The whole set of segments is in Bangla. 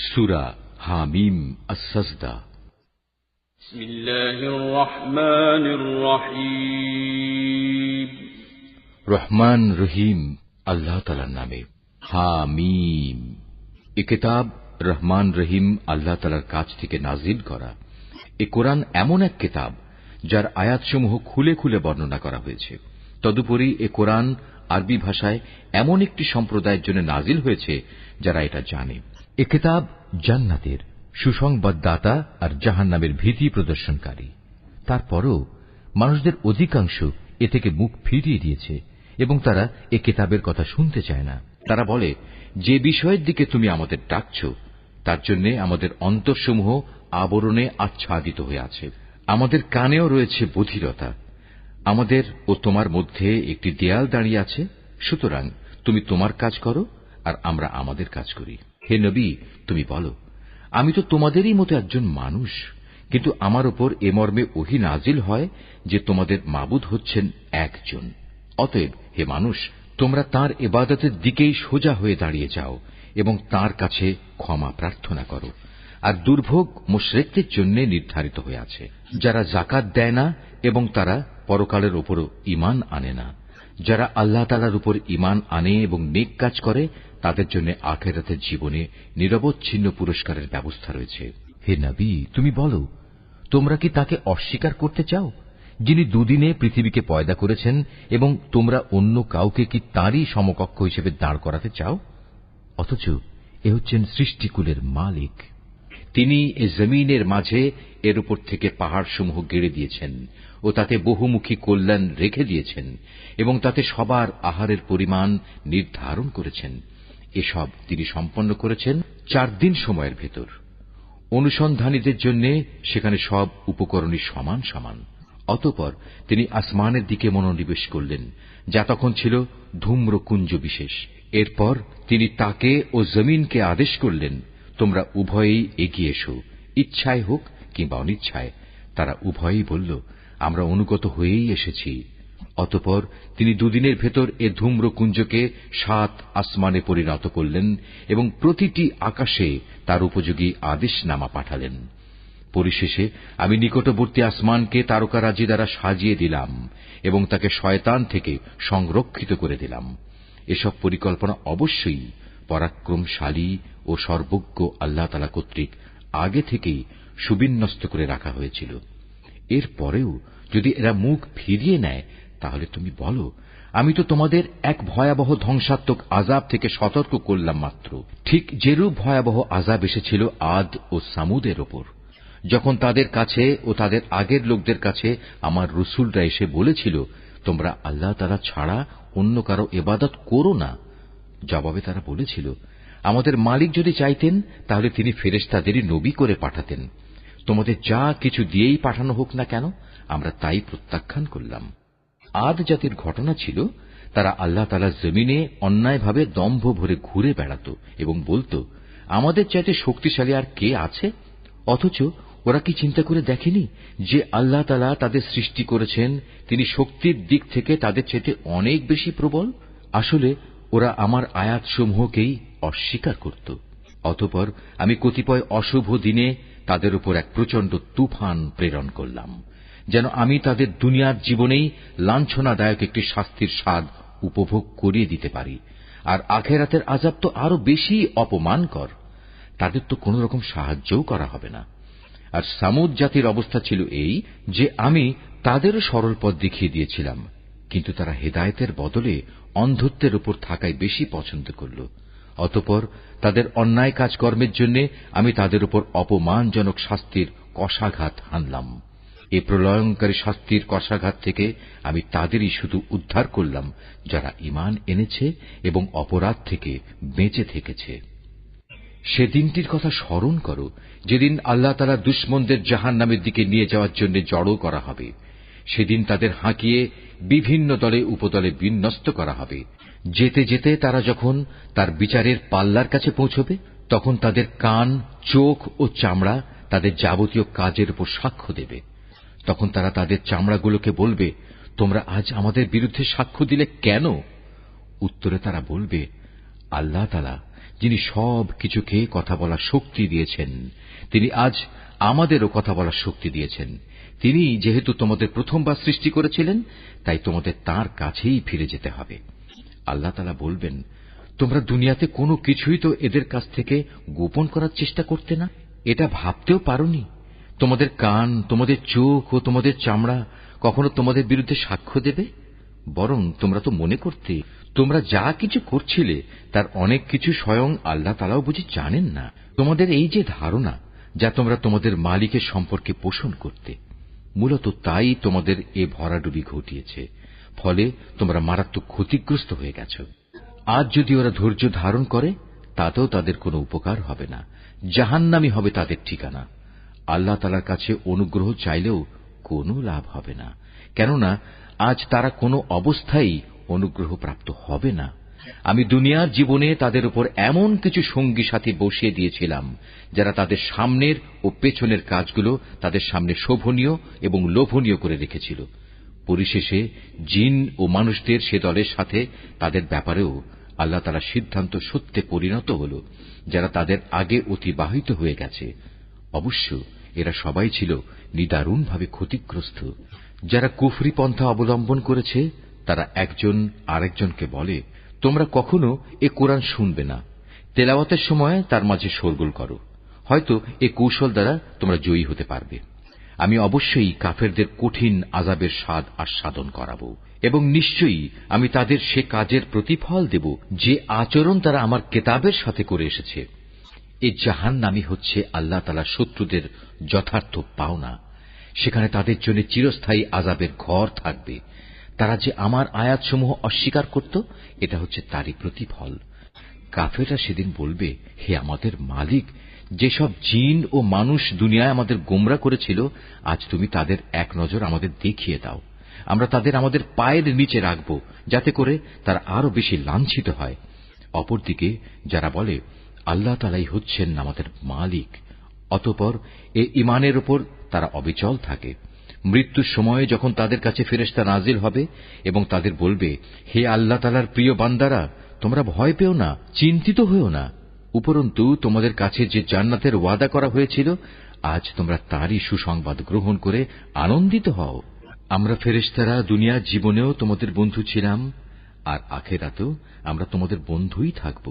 সূরা হামিম আস-সাজদা। বিসমিল্লাহির রহমানির রহিম। রহমান রহিম আল্লাহ তাআলার নামে। হামিম। এ কিতাব রহমান রহিম আল্লাহ তাআলার কাছ থেকে নাজিল করা। এ কোরআন এমন এক কিতাব যার আয়াতসমূহ খুলে খুলে বর্ণনা করা হয়েছে। তদুপরি এ কোরআন আরবি ভাষায় এমন একটি সম্প্রদায়ের জন্য নাজিল হয়েছে যারা এটা জানে। এ কিতাব জান্নাতের সুসংবাদদাতা আর জাহান্নামের ভীতি প্রদর্শনকারী। তারপরও মানুষদের অধিকাংশ এ থেকে মুখ ফিরিয়ে দিয়েছে এবং তারা এ কিতাবের কথা শুনতে চায় না। তারা বলে, যে বিষয়ের দিকে তুমি আমাদের ডাকছ তার জন্য আমাদের অন্তরসমূহ আবরণে আচ্ছাদিত হয়ে আছে, আমাদের কানেও রয়েছে বধিরতা, আমাদের ও তোমার মধ্যে একটি দেয়াল দাঁড়িয়ে আছে। সুতরাং তুমি তোমার কাজ করো আর আমরা আমাদের কাজ করি। হে নবী, তুমি বলো, আমি তো তোমাদেরই মতো একজন মানুষ, কিন্তু আমার উপর এ মর্মে ওহী নাজিল হয় যে তোমাদের মাবুদ হচ্ছেন একজন। অতএব হে মানুষ, তোমরা তাঁর ইবাদতের দিকেই সোজা হয়ে দাঁড়িয়ে যাও এবং তাঁর কাছে ক্ষমা প্রার্থনা করো। আর দুর্ভোগ মুশরিকদের জন্য নির্ধারিত হয়ে আছে, যারা যাকাত দেয় না এবং তারা পরকালের উপরও ঈমান আনে না। যারা আল্লাহ তাআলার উপর ঈমান আনে এবং নেক কাজ করে তাদের জন্য আখিরাতের জীবনে নিরবচ্ছিন্ন পুরস্কারের ব্যবস্থা রয়েছে। হে নবী, তুমি বলো, তোমরা কি তাকে অস্বীকার করতে চাও যিনি দুদিনে পৃথিবীকে পয়দা করেছেন, এবং তোমরা অন্য কাউকে কি তাঁরই সমকক্ষ হিসেবে দাঁড় করাতে চাও? অথচ এ হচ্ছেন সৃষ্টিকুলের মালিক। তিনি এ জমিনের মাঝে এর উপর থেকে পাহাড়সমূহ গেড়ে দিয়েছেন ও তাতে বহুমুখী কল্যাণ রেখে দিয়েছেন এবং তাতে সবার আহারের পরিমাণ নির্ধারণ করেছেন। এসব তিনি সম্পন্ন করেছেন 4 দিন সময়ের ভেতর। অনুসন্ধানীদের জন্য সেখানে সব উপকরণই সমান সমান। অতঃপর তিনি আসমানের দিকে মনোনিবেশ করলেন, যা তখন ছিল ধূম্রকুঞ্জ বিশেষ। এরপর তিনি তাকে ও জমিনকে আদেশ করলেন, তোমরা উভয়েই এগিয়ে এসো, ইচ্ছায় হোক কিংবা অনিচ্ছায়। তারা উভয়েই বলল, আমরা অনুগত হয়েই এসেছি। অতঃপর তিনি দুদিনের ভেতর এ ধূম্রকুঞ্জকে 7 আসমানে পরিণত করলেন এবং প্রতিটি আকাশে তার উপযোগী আদেশনামা পাঠালেন। পরিশেষে আমি নিকটবর্তী আসমানকে তারকারাজি দ্বারা সাজিয়ে দিলাম এবং তাকে শয়তান থেকে সংরক্ষিত করে দিলাম। এসব পরিকল্পনা অবশ্যই পরাক্রমশালী ও সর্বজ্ঞ আল্লাহ তাআলা কর্তৃক আগে থেকেই সুবিন্যস্ত করে রাখা হয়েছিল। এর পরেও যদি এরা মুখ ফিরিয়ে নেয়, তাহলে তুমি বলো, আমি তো তোমাদের এক ভয়াবহ ধ্বংসাত্মক আযাব থেকে সতর্ক করলাম মাত্র। ঠিক যেরূপ ভয়াবহ আযাব এসেছিল আদ ও সামুদের ওপর, যখন তাদের কাছে ও তাদের আগের লোকদের কাছে আমার রসুলরা এসে বলেছিল, তোমরা আল্লাহ তাআলা ছাড়া অন্য কারো ইবাদত করো না। জবাবে তারা বলেছিল, আমাদের মালিক যদি চাইতেন তাহলে তিনি ফেরেশতাদেরই নবী করে পাঠাতেন। তোমাদের যা কিছু দিয়েই পাঠানো হোক না কেন, আমরা তাই প্রত্যাখ্যান করলাম। আদ জাতির ঘটনা ছিল, তারা আল্লাহ তাআলার জমিনে অন্যায়ভাবে দম্ভ ভরে ঘুরে বেড়াত এবং বলত, আমাদের চাইতে শক্তিশালী আর কে আছে? অথচ ওরা কি চিন্তা করে দেখেনি যে আল্লাহ তাআলা তাদের সৃষ্টি করেছেন, তিনি শক্তির দিক থেকে তাদের চাইতে অনেক বেশি প্রবল? আসলে ওরা আমার আয়াতসমূহকেই অস্বীকার করত। অতঃপর আমি কতিপয় অশুভ দিনে তাদের উপর এক প্রচণ্ড তুফান প্রেরণ করলাম, যেন আমি তাদের দুনিয়ার জীবনেই লাঞ্ছনাদায়ক একটি শাস্তির স্বাদ উপভোগ করিয়ে দিতে পারি। আর আখিরাতের আযাব তো আরো বেশি অপমানকর, তাদের তো কোন রকম সাহায্যও করা হবে না। আর সামুদ জাতির অবস্থা ছিল এই যে আমি তাদেরও সরল পথ দেখিয়ে দিয়েছিলাম, কিন্তু তারা হেদায়েতের বদলে অন্ধত্বের উপর থাকাই বেশি পছন্দ করল। অতঃপর তাদের অন্যায় কাজকর্মের জন্য আমি তাদের উপর অপমানজনক শাস্তির কষাঘাত হানলাম। এ প্রলয়ঙ্কারী শাস্তির কষাঘাত থেকে আমি তাদেরই শুধু উদ্ধার করলাম যারা ঈমান এনেছে এবং অপরাধ থেকে বেঁচে থেকেছে। সেদিনটির কথা স্মরণ করো যেদিন আল্লাহ তাআলা দুশমনদের জাহান্নামের দিকে নিয়ে যাওয়ার জন্য জড়ো করা হবে। সেদিন তাদের হাঁকিয়ে বিভিন্ন দলে উপদলে বিন্যস্ত করা হবে। যেতে যেতে তারা যখন তার বিচারের পাল্লার কাছে পৌঁছবে, তখন তাদের কান, চোখ ও চামড়া তাদের যাবতীয় কাজের উপর সাক্ষ্য দেবে। তখন তারা তাদের চামড়াগুলোকে বলবে, তোমরা আজ আমাদের বিরুদ্ধে সাক্ষ্য দিলে কেন? উত্তরে তারা বলবে, আল্লাহ তাআলা যিনি সব কিছুকে কথা বলার শক্তি দিয়েছেন, তিনি আজ আমাদেরও কথা বলার শক্তি দিয়েছেন। তিনি যেহেতু তোমাদের প্রথমবার সৃষ্টি করেছিলেন, তাই তোমাদের তাঁর কাছেই ফিরে যেতে হবে। আল্লাহ তাআলা বলবেন, তোমরা দুনিয়াতে কোনো কিছুই তো এদের কাছ থেকে গোপন করার চেষ্টা করতে না। এটা ভাবতেও পারোনি তোমাদের কান, তোমাদের চোখ ও তোমাদের চামড়া কখনো তোমাদের বিরুদ্ধে সাক্ষ্য দেবে। বরং তোমরা তো মনে করতে তোমরা যা কিছু করছিলে তার অনেক কিছু স্বয়ং আল্লাহ তাআলাও বুঝি জানেন না। তোমাদের এই যে ধারণা যা তোমরা তোমাদের মালিকের সম্পর্কে পোষণ করতে, মূলত তাই তোমাদের এ ভরাডুবি ঘটিয়েছে। ফলে তোমরা মারাত্মক ক্ষতিগ্রস্ত হয়ে গেছ। আজ যদি ওরা ধৈর্য ধারণ করে, তাতেও তাদের কোনো উপকার হবে না। জাহান্নামই হবে তাদের ঠিকানা। আল্লাহ তাআলার কাছে অনুগ্রহ চাইলেও কোনো লাভ হবে না, কেননা আজ তারা কোনো অবস্থায় অনুগ্রহ প্রাপ্ত হবে না। আমি দুনিয়ার জীবনে তাদের উপর এমন কিছু সঙ্গী সাথী বসিয়ে দিয়েছিলাম, যারা তাদের সামনের ও পেছনের কাজগুলো তাদের সামনে শোভনীয় এবং লোভনীয় করে রেখেছিল। পরিশেষে জিন ও মানুষদের সে দলের সাথে তাদের ব্যাপারেও আল্লাহ তাআলার সিদ্ধান্ত সত্যে পরিণত হল, যারা তাদের আগে অতিবাহিত হয়ে গেছে। অবশ্য এরা সবাই ছিল নিদারুণভাবে ক্ষতিগ্রস্ত। যারা কুফরি পন্থা অবলম্বন করেছে, তারা একজন আরেকজনকে বলে, তোমরা কখনো এ কোরআন শুনবে না। তেলাওয়াতের সময় তার মাঝে শোরগোল করো, হয়তো এ কৌশল দ্বারা তোমরা জয়ী হতে পারবে। আমি অবশ্যই কাফেরদের কঠিন আযাবের স্বাদ আস্বাদন করাবো, এবং নিশ্চয়ই আমি তাদের সে কাজের প্রতিফল দেব যে আচরণ তারা আমার কেতাবের সাথে করে এসেছে। এই জাহান্নামই হচ্ছে আল্লাহ তাআলার শত্রুদের যথার্থ পাওনা। সেখানে তাদের জন্য চিরস্থায়ী আযাবের ঘর থাকবে। তারা যে আমার আয়াতসমূহ অস্বীকার করত, এটা হচ্ছে তারই প্রতিফল। কাফেররা সেদিন বলবে, হে আমাদের মালিক, যেসব জিন ও মানুষ দুনিয়ায় আমাদের গোমরা করেছিল, আজ তুমি তাদের এক নজর আমাদের দেখিয়ে দাও। আমরা তাদের আমাদের পায়ের নিচে রাখব, যাতে করে তারা আরো বেশি লাঞ্ছিত হয়। অপরদিকে যারা বলে, আল্লাহ তাআলাই হচ্ছেন আমাদের মালিক, অতঃপর এ ঈমানের উপর তারা অবিচল থাকে। মৃত্যুর সময়ে যখন তাদের কাছে ফেরেশতা নাজিল হবে এবং তাদের বলবে, হে আল্লাহ তাআলার প্রিয় বান্দারা, তোমরা ভয় পেও না, চিন্তিত হও না। উপরন্তু তোমাদের কাছে যে জান্নাতের ওয়াদা করা হয়েছিল, আজ তোমরা তারই সুসংবাদ গ্রহণ করে আনন্দিত হও। আমরা ফেরেশতারা দুনিয়ার জীবনেও তোমাদের বন্ধু ছিলাম, আর আখিরাতেও আমরা তোমাদের বন্ধুই থাকব।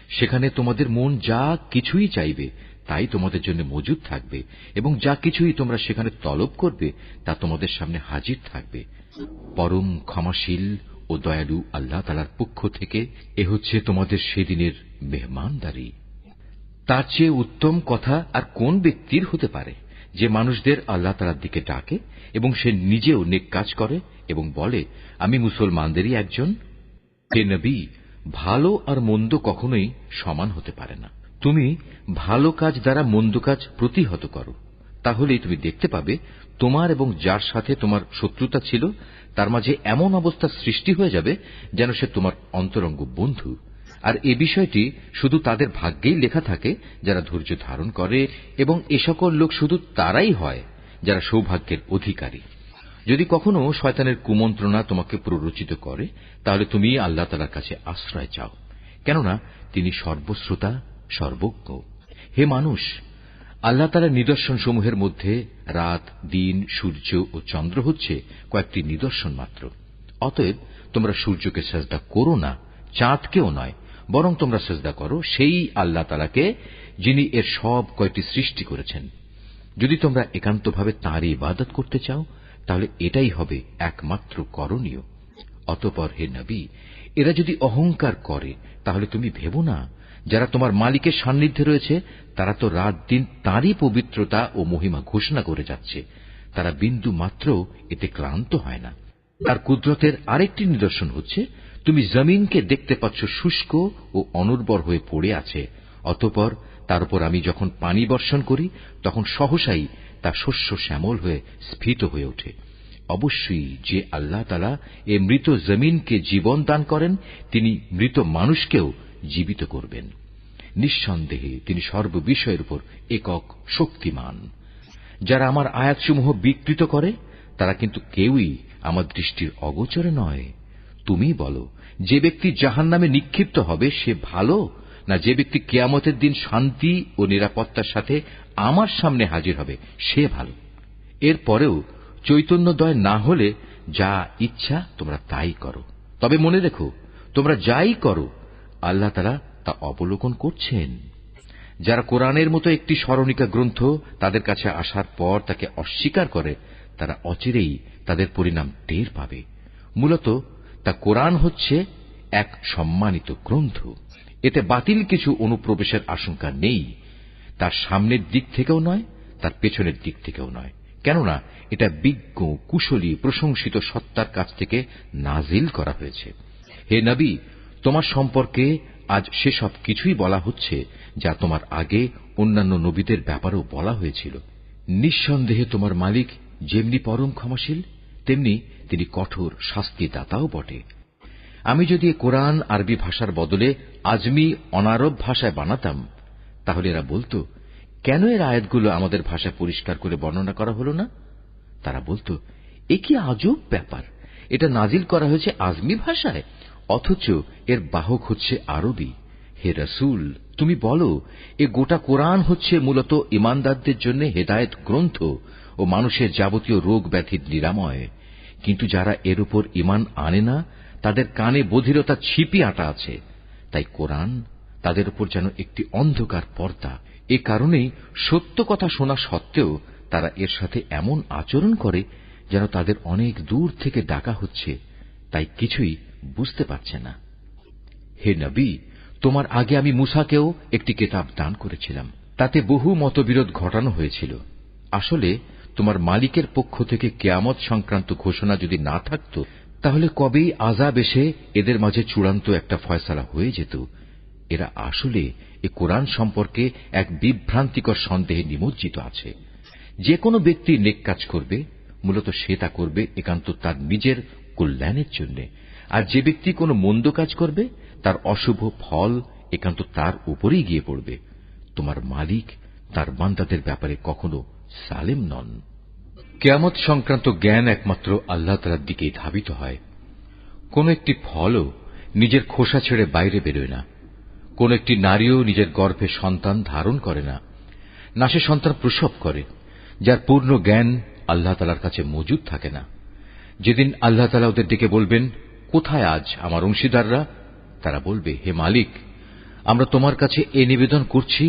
সেখানে তোমাদের মন যা কিছুই চাইবে তাই তোমাদের জন্য মজুদ থাকবে, এবং যা কিছুই তোমরা সেখানে তলব করবে তা তোমাদের সামনে হাজির থাকবে। পরম ক্ষমাশীল ও দয়ালু আল্লাহ তাআলার পক্ষ থেকে এ হচ্ছে তোমাদের সেদিনের মেহমানদারি। তার চেয়ে উত্তম কথা আর কোন ব্যক্তির হতে পারে, যে মানুষদের আল্লাহ তাআলার দিকে ডাকে এবং সে নিজেও নেক কাজ করে এবং বলে, আমি মুসলমানদেরই একজন। হে নবী, ভালো আর মন্দ কখনোই সমান হতে পারে না। তুমি ভালো কাজ দ্বারা মন্দ কাজ প্রতিহত করো, তাহলেই তুমি দেখতে পাবে তোমার এবং যার সাথে তোমার শত্রুতা ছিল তার মাঝে এমন অবস্থা সৃষ্টি হয়ে যাবে যেন সে তোমার অন্তরঙ্গ বন্ধু। আর এ বিষয়টি শুধু তাদের ভাগ্যেই লেখা থাকে যারা ধৈর্য ধারণ করে, এবং এ সকল লোক শুধু তারাই হয় যারা সৌভাগ্যের অধিকারী। যদি কখনো শয়তানের কুমন্ত্রণা তোমাকে প্ররোচিত করে, তাহলে তুমি আল্লাহ তাআলার কাছে আশ্রয় চাও, কেননা তিনি সর্বশ্রোতা, সর্বজ্ঞ। হে মানুষ, আল্লাহ তাআলার নিদর্শন সমূহের মধ্যে রাত, দিন, সূর্য ও চন্দ্র হচ্ছে কয়েকটি নিদর্শন মাত্র। অতএব তোমরা সূর্যকে সিজদা করো না, চাঁদকেও নয়, বরং তোমরা সিজদা করো সেই আল্লাহ তাআলাকে, যিনি এর সব কয়টি সৃষ্টি করেছেন। যদি তোমরা একান্তভাবে তাঁরই ইবাদত করতে চাও, তাহলে এটাই হবে একমাত্র করণীয়। অতঃপর হে নবী, এরা যদি অহংকার করে, তাহলে তুমি ভেবো না, যারা তোমার মালিকের সান্নিধ্যে রয়েছে তারা তো রাত দিন তাঁরই পবিত্রতা ও মহিমা ঘোষণা করে যাচ্ছে। তারা বিন্দু মাত্র এতে ক্লান্ত হয় না। তার কুদরতের আরেকটি নিদর্শন হচ্ছে, তুমি জমিনকে দেখতে পাচ্ছ শুষ্ক ও অনুর্বর হয়ে পড়ে আছে, অতঃপর তার উপর আমি যখন পানি বর্ষণ করি তখন সহসাই তা শস্য শ্যামল হয়ে স্ফীত হয়ে ওঠে। অবশ্যই যে আল্লাহ তাআলা এ মৃত জমিনকে জীবন দান করেন, তিনি মৃত মানুষকেও জীবিত করবেন। নিঃসন্দেহে তিনি সর্ববিষয়ের উপর একক শক্তিমান। যারা আমার আয়াতসমূহ বিকৃত করে, তারা কিন্তু কেউই আমার দৃষ্টির অগোচরে নয়। তুমি বলো, যে ব্যক্তি জাহান্নামে নিক্ষিপ্ত হবে সে ভালো, না যে ব্যক্তি কিয়ামতের দিন শান্তি ও নিরাপত্তার সাথে আমার সামনে হাজির হবে সে ভালো। এরপরেও চৈতন্যদয় না হলে যা ইচ্ছা তোমরা তাই করো। তবে মনে রেখো, তোমরা যাই করো আল্লাহ তাআলা তা অবলোকন করছেন। যারা কোরআনের মতো একটি স্মরণিকা গ্রন্থ তাদের কাছে আসার পর তাকে অস্বীকার করে, তারা অচিরেই তাদের পরিণাম টের পাবে। মূলত তা কোরআন হচ্ছে এক সম্মানিত গ্রন্থ। এতে বাতিল কিছু অনুপ্রবেশের আশঙ্কা নেই। তার সামনের দিক থেকেও নয়, তার পেছনের দিক থেকেও নয়, কেননা এটা বিজ্ঞ, কুশলী, প্রশংসিত সত্তার কাছ থেকে নাজিল করা হয়েছে। হে নবী, তোমার সম্পর্কে আজ সেসব কিছুই বলা হচ্ছে যা তোমার আগে অন্যান্য নবীদের ব্যাপারেও বলা হয়েছিল। নিঃসন্দেহে তোমার মালিক যেমনি পরম ক্ষমাশীল, তেমনি তিনি কঠোর শাস্তিদাতাও বটে। আমি যদি এ কোরআন আরবি ভাষার বদলে আজমি অনারব ভাষায় বানাতাম, তাহলে এরা বলতো, কেন এর আয়াতগুলো আমাদের ভাষায় পরিষ্কার করে বর্ণনা করা হলো না? তারা বলতো, এ কি আজব ব্যাপার, এটা নাজিল করা হয়েছে আজমি ভাষায়, অথচ এর বাহক হচ্ছে আরবি। হে রাসূল, তুমি বলো, এ গোটা কোরআন হচ্ছে মূলত ঈমানদারদের জন্য হেদায়েত গ্রন্থ ও মানুষের যাবতীয় রোগ ব্যাধির নিরাময়। কিন্তু যারা এর উপর ঈমান আনে না, তাদের কানে বধিরতা ছিপি আঁটা আছে। তাই কোরআন তাদের উপর যেন একটি অন্ধকার পর্দা। এ কারণেই সত্য কথা শোনা সত্ত্বেও তারা এর সাথে এমন আচরণ করে যেন তাদের অনেক দূর থেকে ডাকা হচ্ছে, তাই কিছুই বুঝতে পারছে না। হে নবী, তোমার আগে আমি মূসাকেও একটি কিতাব দান করেছিলাম, তাতে বহু মতবিরোধ ঘটানো হয়েছিল। আসলে তোমার মালিকের পক্ষ থেকে কিয়ামত সংক্রান্ত ঘোষণা যদি না থাকত, তাহলে কবেই আযাব এসে এদের মাঝে চূড়ান্ত একটা ফয়সালা হয়ে যেত। এরা আসলে এ কোরআন সম্পর্কে এক বিভ্রান্তিকর সন্দেহে নিমজ্জিত আছে। যে কোনো ব্যক্তি নেক কাজ করবে, মূলত সে তা করবে একান্ত তার নিজের কল্যাণের জন্য, আর যে ব্যক্তি কোনো মন্দ কাজ করবে তার অশুভ ফল একান্ত তার উপরেই গিয়ে পড়বে। তোমার মালিক তার বান্দাদের ব্যাপারে কখনো সালেম নন। কিয়ামত সংক্রান্ত জ্ঞান একমাত্র আল্লাহ তাআলার দিকেই ধাবিত হয়। কোন একটি ফলও নিজের খোসা ছেড়ে বাইরে বেরোয় না। কোন একটি নারীও নিজের গর্ভে সন্তান ধারণ করে না, না সে সন্তান প্রসব করে, যার পূর্ণ জ্ঞান আল্লাহ তাআলার কাছে মজুদ থাকে না। যেদিন আল্লাহ তাআলা ওদের ডেকে বলবেন, কোথায় আজ আমার অংশীদাররা? তারা বলবে, হে মালিক, আমরা তোমার কাছে এ নিবেদন করছি,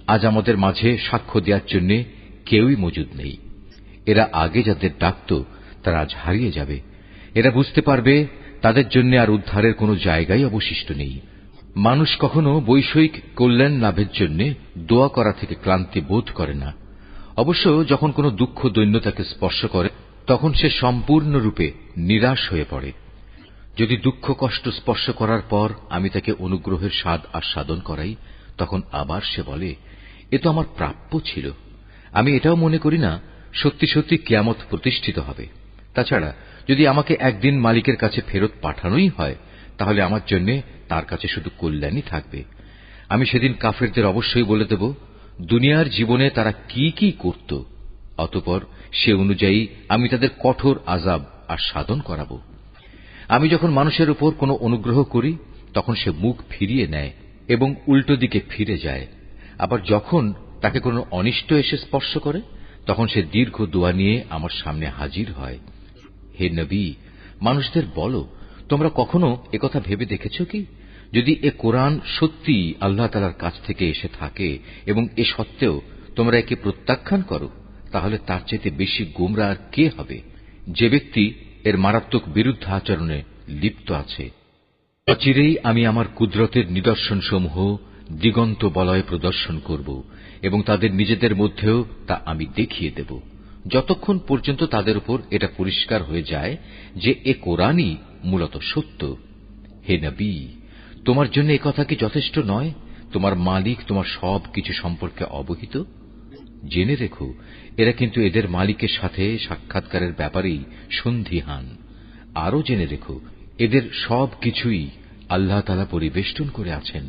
আজ আমাদের মাঝে সাক্ষ্য দেওয়ার জন্য কেউই মজুদ নেই। এরা আগে যাদের ডাকত তারা আজ হারিয়ে যাবে। এরা বুঝতে পারবে তাদের জন্য আর উদ্ধারের কোনো জায়গাই অবশিষ্ট নেই। মানুষ কখনো বৈষয়িক কল্যাণ লাভের জন্য দোয়া করা থেকে ক্লান্তি বোধ করে না। অবশ্য যখন কোনো দুঃখ দৈন্য তাকে স্পর্শ করে, তখন সে সম্পূর্ণরূপে নিরাশ হয়ে পড়ে। যদি দুঃখ কষ্ট স্পর্শ করার পর আমি তাকে অনুগ্রহের স্বাদ আস্বাদন করাই, তখন আবার সে বলে, এ তো আমার প্রাপ্য ছিল। আমি এটাও মনে করি না সত্যি সত্যি কিয়ামত প্রতিষ্ঠিত হবে। তাছাড়া যদি আমাকে একদিন মালিকের কাছে ফেরত পাঠানোই হয়, তাহলে আমার জন্য তার কাছে শুধু কল্যাণই থাকবে। আমি সেদিন কাফেরদের অবশ্যই বলে দেব দুনিয়ার জীবনে তারা কি কি করত, অতঃপর সে অনুযায়ী আমি তাদের কঠোর আযাব আর সাধন করাব। আমি যখন মানুষের উপর কোনো অনুগ্রহ করি, তখন সে মুখ ফিরিয়ে নেয় এবং উল্টো দিকে ফিরে যায়। আবার যখন তাকে কোনো অনিষ্ট এসে স্পর্শ করে, তখন সে দীর্ঘ দোয়া নিয়ে আমার সামনে হাজির হয়। হে নবী, মানুষদের বলো, তোমরা কখনো একথা ভেবে দেখেছ কি, যদি এ কোরআন সত্যি আল্লাহ তাআলার কাছ থেকে এসে থাকে এবং এ সত্ত্বেও তোমরা একে প্রত্যাখ্যান করো, তাহলে তার চেয়ে বেশি গোমরা আর কে হবে, যে ব্যক্তি এর মারাত্মক বিরুদ্ধ আচরণে লিপ্ত আছে। অচিরেই আমি আমার কুদরতের নিদর্শনসমূহ দিগন্ত বলয়ে প্রদর্শন করব এবং তাদের নিজেদের মধ্যেও তা আমি দেখিয়ে দেব, যতক্ষণ পর্যন্ত তাদের উপর এটা পরিষ্কার হয়ে যায় যে এ কোরআনই মূলত সত্য। হে নবী, তোমার জন্য একথা কি যথেষ্ট নয়? তোমার মালিক তোমার সব কিছু সম্পর্কে অবহিত। জেনে রেখো, এরা কিন্তু এদের মালিকের সাথে সাক্ষাৎকারের ব্যাপারেই সন্দিহান। আরও জেনে রেখো, এদের সব কিছুই আল্লাহ তাআলা পরিবেষ্টন করে আছেন।